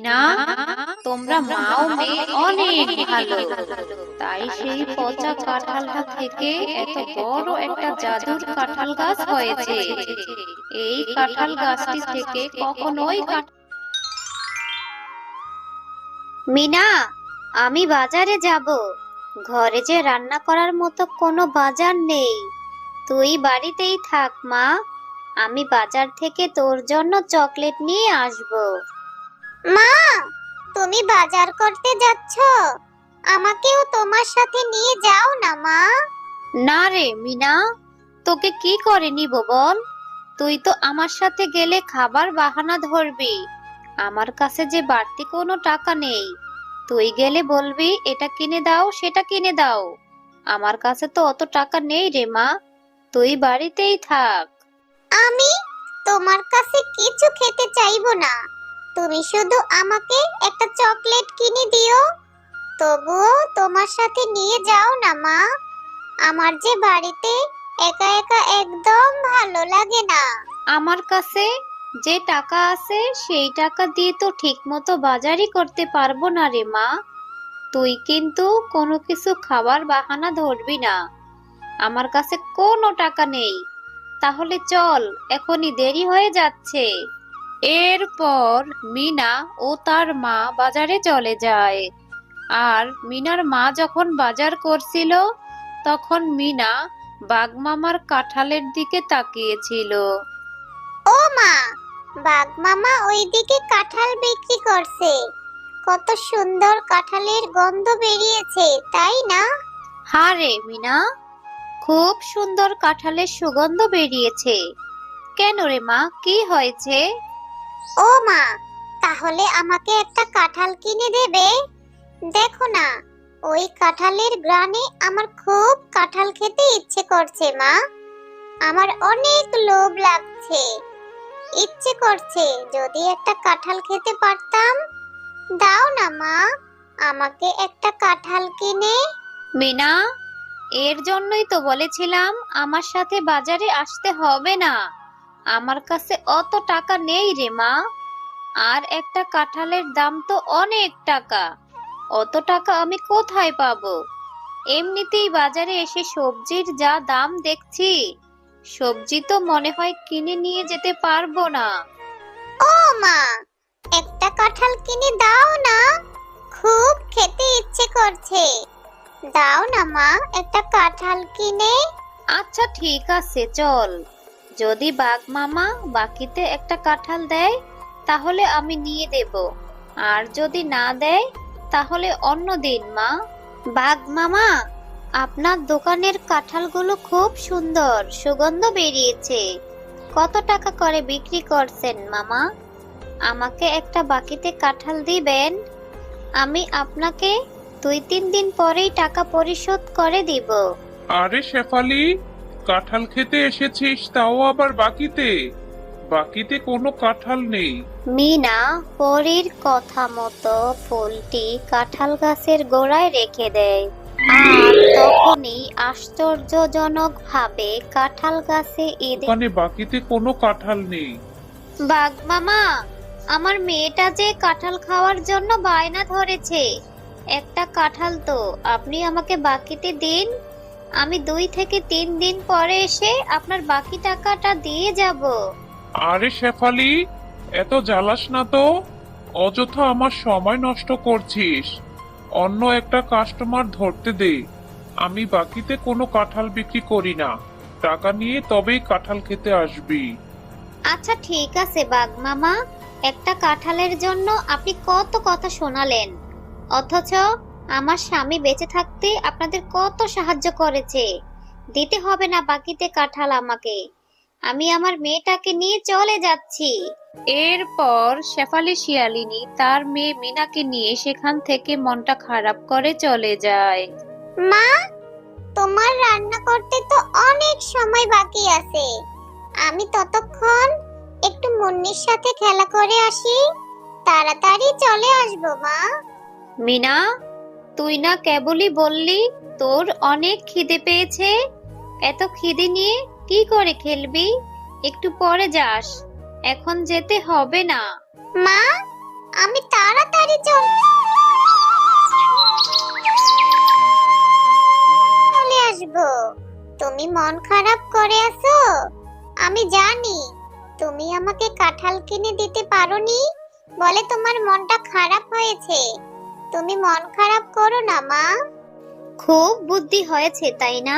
না, তোমরা মাও মেয়ে অনেক ভালো। তাই সেই পচা কাঁঠালটা থেকে এত বড় একটা জাদুর কাঁঠাল গাছ হয়েছে। এই কাঁঠাল গাছটি থেকে কখনোই মিনা, আমি বাজারে যাব। ঘরে যে রান্না করার মতো কোনো বাজার নেই। তুই বাড়িতেই থাক মা। আমি বাজার থেকে তোর জন্য চকলেট নিয়ে আসব। মা, তুমি বাজার করতে যাচ্ছ? আমাকেও তোমার সাথে নিয়ে যাও না মা। না রে মিনা, তোকে কি করে নিব বল? তুই তো আমার সাথে গেলে খাবার বাহানা ধরবি। আমার কাছে যে বাড়তি কোনো টাকা নেই। তুই গেলে বলবি এটা কিনে দাও সেটা কিনে দাও। আমার কাছে তো অত টাকা নেই রে মা। তুই বাড়িতেই থাক। আমি তোমার কাছে কিছু খেতে চাইবো না। তুমি শুধু আমাকে একটা চকলেট কিনে দিও। তবুও তোমার সাথে নিয়ে যাও না মা। আমার যে বাড়িতে একা একা একদম ভালো লাগে না। আমার কাছে যে টাকা আছে সেই টাকা দিয়ে তো ঠিকমতো বাজারই করতে পারবো না রে মা। তুই কিন্তু কোনো কিছু খাবার বাহানা ধরবি না। আমার কাছে কোনো টাকা নেই। তাহলে চল, এখনই দেরি হয়ে যাচ্ছে। এরপর মিনা ও তার মা বাজারে চলে যায়। আর মিনার মা যখন বাজার করছিল তখন মিনা বাঘমামার কাঁঠালের দিকে তাকিয়েছিল। ও মা, বাঘ মামা ওইদিকে কাঁঠাল বিক্রি করছে। কত সুন্দর কাঁঠালের গন্ধ বেরিয়েছে, তাই না? হ্যাঁ রে মিনা, খুব সুন্দর কাঁঠালের সুগন্ধ বেরিয়েছে। কেন রে মা, কি হয়েছে? ও মা, তাহলে আমাকে একটা কাঁঠাল কিনে দেবে? দেখো না, ওই কাঁঠালের গ্রানে আমার খুব কাঁঠাল খেতে ইচ্ছে করছে মা। আমার অনেক লোভ লাগছে। ইচ্ছে করছে যদি একটা কাঁঠাল খেতে পারতাম। দাও না মা, আমাকে একটা কাঁঠাল কিনে। মিনা, এর জন্যই তো বলেছিলাম আমার সাথে বাজারে আসতে হবে না। আমার কাছে অত টাকা নেই রে মা। আর একটা কাঁঠালের দাম তো অনেক টাকা। অত টাকা আমি কোথায় পাবো? এমনিতেই বাজারে এসে সবজির যা দাম দেখছি, সবজি তো মনে হয় কিনে নিয়ে যেতে পারবো না। ও মা, একটা কাঁঠাল কিনে দাও না, খুব খেতে ইচ্ছে করছে। দাও না মা, একটা কাঁঠাল কিনে। আচ্ছা ঠিক আছে, চল। যদি বাঘ মামা বাকিতে একটা কাঁঠাল দেয় তাহলে আমি নিয়ে দেব। আর যদি না দেয় তাহলে অন্য দিন মা। বাঘ মামা, আপনার দোকানের কাঁঠালগুলো খুব সুন্দর, সুগন্ধ বেরিয়েছে। কত টাকা করে বিক্রি করছেন মামা? আমাকে একটা বাকিতে কাঁঠাল দিবেন? আমি আপনাকে 2-3 দিন পরেই টাকা পরিশোধ করে দিব। আরে শেফালি, কাঁঠাল খেতে এসেছিস তাও আবার বাকিতে? বাকিতে কোনো কাঁঠাল নেই। মিনা পরীর কথা মতো ফুলটি কাঁঠাল গাছের গোড়ায় রেখে দেয়। আর তখনই আশ্চর্যজনক ভাবে কাঁঠাল গাছে দোকানে বাকিতে কোনো কাঁঠাল নেই। বাঘ মামা, আমার মেয়েটা যে কাঁঠাল খাওয়ার জন্য বায়না ধরেছে। একটা কাঁঠাল তো আপনি আমাকে বাকিতে দিন। আমি 2 থেকে 3 দিন পরে এসে আপনার বাকি টাকাটা দিয়ে যাব। আরে শেফালি, এত জ্বালাস না তো। অযথা আমার সময় নষ্ট করছিস। অন্য একটা কাস্টমার ধরতে দে। আমি বাকিতে কোনো কাঁঠাল বিক্রি করি না। টাকা নিয়ে তবেই কাঁঠাল খেতে আসবি। আচ্ছা ঠিক আছে বাঘ মামা, একটা কাঁঠালের জন্য আপনি কত কথা শোনালেন। অথচ আমার স্বামী বেঁচে থাকতে আপনাদের কত সাহায্য করেছে। দিতে হবে না বাকিতে কাঁঠাল আমাকে। আমি আমার মেয়েটাকে নিয়ে চলে যাচ্ছি। এরপর শেফালি শিয়ালিনী তার মেয়ে মিনাকে নিয়ে সেখান থেকে মনটা খারাপ করে চলে যায়। মা, তোমার রান্না করতে তো অনেক সময় বাকি আছে। আমি ততক্ষণ একটু মুন্নির সাথে খেলা করে আসি। তাড়াতাড়ি চলে আসবো মা। মিনা, তুই না কেবলই বললি তোর অনেক খিদে পেয়েছে। এত খিদে নিয়ে কি করে খেলবি? একটু পরে যাস, এখন যেতে হবে না। মা, আমি তাড়াতাড়ি চলে আসবো। তুমি মন খারাপ করে আছো, আমি জানি। তুমি আমাকে কাঁঠাল কিনে দিতে পারোনি বলে তোমার মনটা খারাপ হয়েছে। তুমি মন খারাপ করো না মা। খুব বুদ্ধি হয়েছে তাই না?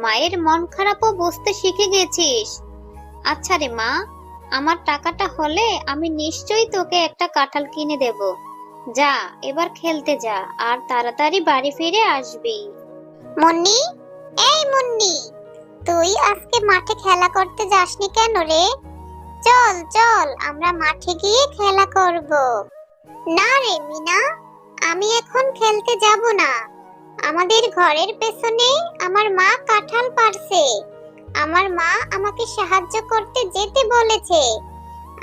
মায়ের মন খারাপও বুঝতে শিখে গেছিস। আচ্ছা রে মা, আমার টাকাটা হলে আমি নিশ্চয়ই তোকে একটা কাঁঠাল কিনে দেব। যা, এবার খেলতে যা, আর তাড়াতাড়ি বাড়ি ফিরে আসবি। মুন্নি, এই মুন্নি, তুই আজকে মাঠে খেলা করতে যাসনি কেন রে? চল চল, আমরা মাঠে গিয়ে খেলা করব। না রে মিনা, আমি এখন খেলতে যাব না। আমাদের ঘরের পেছনে আমার মা কাঁঠাল পাড়ছে। আমার মা আমাকে সাহায্য করতে যেতে বলেছে।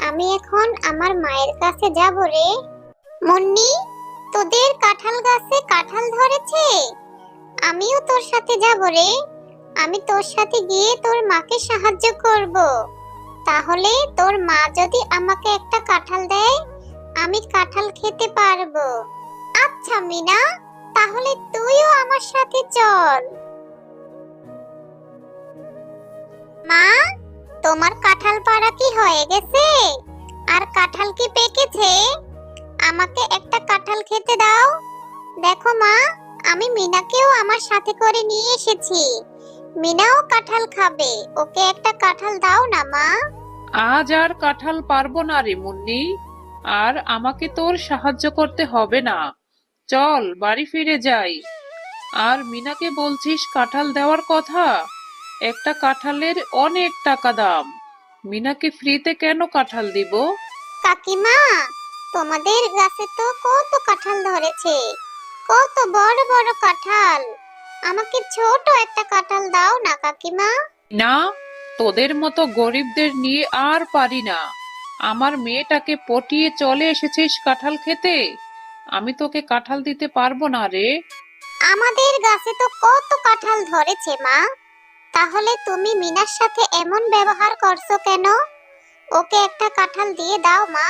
আমি এখন আমার মায়ের কাছে যাব রে। মুন্নি, তোদের কাঁঠাল গাছে কাঁঠাল ধরেছে? আমিও তোর সাথে যাব রে। আমি তোর সাথে গিয়ে তোর মাকে সাহায্য করব। তাহলে তোর মা যদি আমাকে একটা কাঁঠাল দেয়, আমি কাঁঠাল খেতে পারবো। আচ্ছা মিনা, তাহলে তুইও আমার সাথে চল। মা, তোমার কাঁঠাল পাড়া কি হয়ে গেছে? আর কাঁঠাল কি পেকেছে? আমাকে একটা কাঁঠাল খেতে দাও। দেখো মা, আমি মিনাকেও আমার সাথে করে নিয়ে এসেছি। মিনাও কাঁঠাল খাবে। ওকে একটা কাঁঠাল দাও না মা। আজ আর কাঁঠাল পারবো না রে মুন্নি, আর আমাকে তোর সাহায্য করতে হবে না। চল বাড়ি ফিরে যাই। আর মিনাকে বলছিস কাঁঠাল দেওয়ার কথা? একটা কাঁঠালের অনেক টাকা দাম। মিনাকে ফ্রিতে কেন কাঁঠাল দিব? কাকিমা, তোমাদের গাছে তো কত কাঁঠাল ধরেছে, কত বড় বড় কাঁঠাল। আমাকে ছোট একটা কাঁঠাল দাও না কাকিমা। না, তোদের মতো গরিবদের নিয়ে আর পারি না। আমার মেয়েটাকে পটিয়ে চলে এসেছিস কাঁঠাল খেতে। আমি তোকে কাঁঠাল দিতে পারবো না রে। আমাদের গাছে তো কত কাঁঠাল ধরেছে মা। তাহলে তুমি মিনার সাথে এমন ব্যবহার করছো কেন? ওকে একটা কাঁঠাল দিয়ে দাও মা।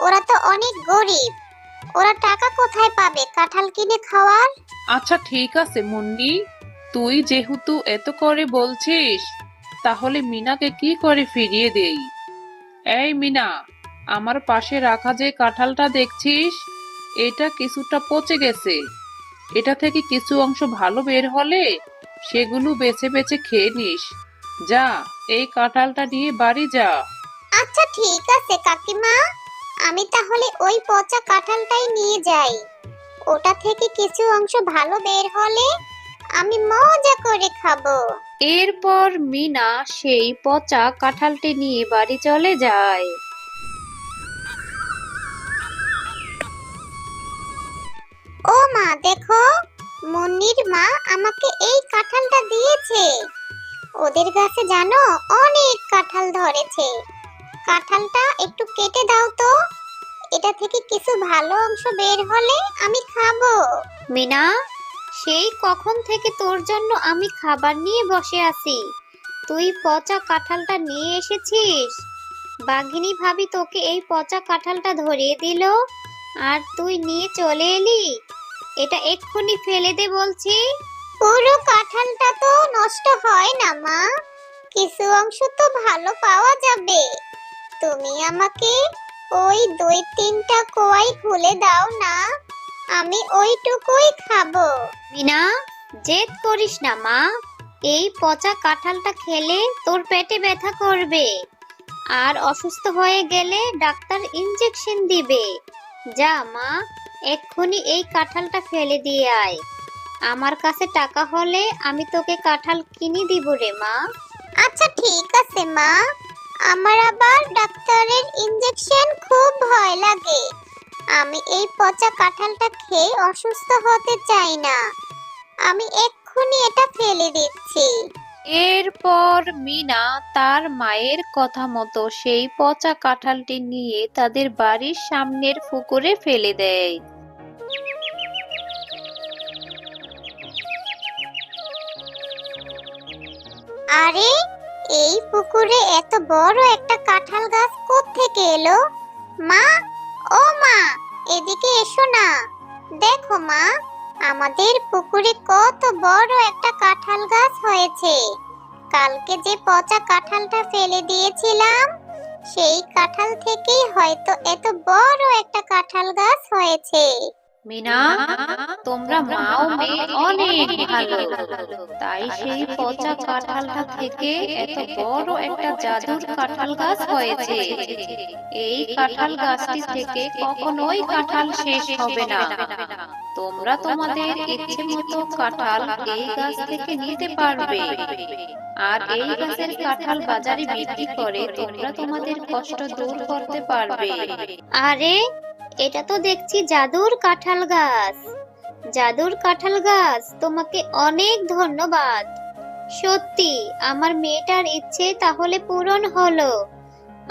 ওরা তো অনেক গরিব। ওরা টাকা কোথায় পাবে কাঁঠাল কিনে খাওয়ার? আচ্ছা ঠিক আছে মুন্নি, তুই যেহেতু এত করে বলছিস, তাহলে মিনাকে কি করে ফিরিয়ে দেই? এই মিনা, আমার পাশে রাখা যে কাঁঠালটা দেখছিস, এটা কিছুটা পচে গেছে। এটা থেকে কিছু অংশ ভালো বের হলে সেগুলো বেছে বেছে খেয়ে নিস। যা, এই কাঁঠালটা নিয়ে বাড়ি যা। আচ্ছা ঠিক আছে কাকিমা, আমি তাহলে ওই পচা কাঁঠালটাই নিয়ে যাই। ওটা থেকে কিছু অংশ ভালো বের হলে আমি মজা করে খাবো। এরপর মিনা সেই পচা কাঁঠালটি নিয়ে বাড়ি চলে যায়। ও মা, দেখো, মুন্নির মা আমাকে এই কাঁঠালটা দিয়েছে। ওদের গাছে জানো অনেক কাঁঠাল ধরেছে। কাঁঠালটা একটু কেটে দাও তো। এটা থেকে কিছু ভালো অংশ বের হলে আমি খাবো। মিনা, সেই কখন থেকে তোর জন্য আমি খাবার নিয়ে বসে আছি, তুই পচা কাঁঠালটা নিয়ে এসেছিস। বাঘিনী ভাবি তোকে এই পচা কাঁঠালটা ধরিয়ে দিল, আর তুই নিয়ে চলে এলি। এটা এক্ষুনি ফেলে দে বলছি। পুরো কাঁঠালটা তো নষ্ট হয় না মা, কিছু অংশ তো ভালো পাওয়া যাবে। তুমি আমাকে ওই 2-3টা কোয়াই খুলে দাও না, আমি ওইটুকুই খাবো। মিনা, জেদ করিস না মা। এই পচা কাঁঠালটা খেলে তোর পেটে ব্যথা করবে, আর অসুস্থ হয়ে গেলে ডাক্তার ইনজেকশন দিবে। যা মা, এক্ষুনি এই কাঁঠালটা ফেলে দিয়ে আয়। আমার কাছে টাকা হলে আমি তোকে কাঁঠাল কিনে দিব রে মা। আচ্ছা ঠিক আছে মা, আমার আবার ডাক্তারের ইনজেকশন খুব ভয় লাগে। আমি এই পচা কাঁঠালটা খেয়ে অসুস্থ হতে চাই না। আমি এক্ষুনি এটা ফেলে দিচ্ছি। এরপর মিনা তার মায়ের কথা মতো সেই পচা কাঁঠালটি নিয়ে তাদের বাড়ির সামনের পুকুরে ফেলে দেয়। আরে, এই পুকুরে এত বড় একটা কাঁঠাল গাছ কোত্থেকে এলো? মা, ও মা, এদিকে এসো না। দেখো মা, আমাদের পুকুরে কত বড় একটা কাঁঠাল গাছ হয়েছে। কালকে যে পচা কাঁঠালটা ফেলে দিয়েছিলাম, সেই কাঁঠাল থেকেই হয়তো এত বড় একটা কাঁঠাল গাছ হয়েছে। মিনা, তোমরা মা ও মেয়ে অনেক ভালো, তাই সেই পচা কাঁঠালটা থেকে এত বড় একটা জাদুর কাঁঠাল গাছ হয়েছে। এই কাঁঠাল গাছটি থেকে কখনোই কাঁঠাল শেষ হবে না। তোমরা তোমাদের ইচ্ছে মতো কাঁঠাল এই গাছ থেকে নিতে পারবে, আর এই গাছের কাঁঠাল বাজারে বিক্রি করে তোমরা তোমাদের কষ্ট দূর করতে পারবে। আরে, এটা তো দেখছি জাদুর কাঁঠাল গাছ। জাদুর কাঁঠাল গাছ, তোমাকে অনেক ধন্যবাদ। সত্যি আমার মেয়েটার ইচ্ছে তাহলে পূরণ হলো।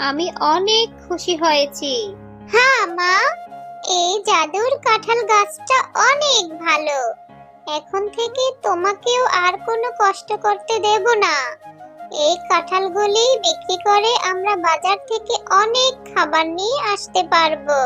আমি অনেক খুশি হয়েছি। হ্যাঁ মা, এই জাদুর কাঁঠাল গাছটা অনেক ভালো। এখন থেকে তোমাকেও আর কোনো কষ্ট করতে দেব না। এই কাঁঠালগুলি বিক্রি করে আমরা বাজার থেকে অনেক খাবার নিয়ে আসতে পারবো।